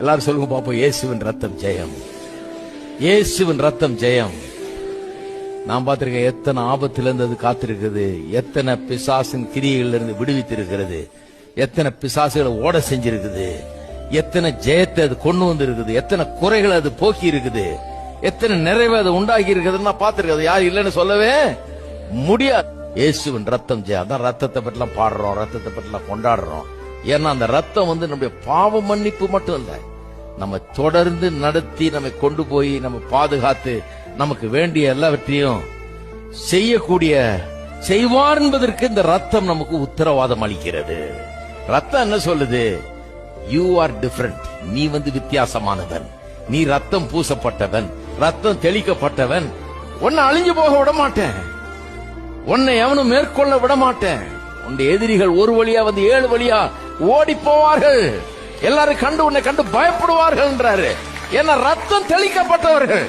எல்லாரும் சொல்லுங்க பாப்போம், இயேசுவின் ரத்தம் ஜெயம், இயேசுவின் ரத்தம் ஜெயம். நான் பார்த்திருக்கேன் எத்தனை ஆபத்திலிருந்து அது காத்திருக்கிறது, எத்தனை பிசாசின் கிரியைகள் இருந்து விடுவித்திருக்கிறது, எத்தனை பிசாசுகளை ஓட செஞ்சிருக்குது, எத்தனை ஜெயத்தை அது கொண்டு வந்து இருக்குது, எத்தனை குறைகளை அது போக்கி இருக்குது, எத்தனை நிறைவை அது உண்டாக்கி இருக்குதுன்னு நான் பார்த்திருக்கேன். யார் இல்லைன்னு சொல்லவே முடியாது. இயேசுவின் ரத்தம் ஜெயம். அதான் ரத்தத்தை பற்றிலாம் பாடுறோம், ரத்தத்தை பற்றிலாம் கொண்டாடுறோம். ஏன்னா அந்த ரத்தம் நம்முடைய பாவ மன்னிப்பு மட்டும் இல்ல, நம்ம தொடர்ந்து நடத்தி நம்மை கொண்டு போய் நம்ம பாதுகாத்து நமக்கு வேண்டிய எல்லாவற்றையும் செய்யக்கூடிய செய்வார் என்பதற்கு இந்த ரத்தம் நமக்கு உத்தரவாதம் அளிக்கிறது. ரத்தம் என்ன சொல்லுது? யூ ஆர் டிஃபரண்ட், நீ வித்தியாசமானவன், நீ ரத்தம் பூசப்பட்டவன், ரத்தம் தெளிக்கப்பட்டவன், உன்னை அழிஞ்சு போக விட மாட்டேன், உன்னை எவனும் மேற்கொள்ள விட மாட்டேன். உன்னுடைய எதிரிகள் ஒரு வழியா 7 வழியா ஓடி போவார்கள், எல்லாரும் கண்டு உன்னை கண்டு பயப்படுவார்கள் என்றாரு. ஏன்னா ரத்தம் தெளிக்கப்பட்டவர்கள்.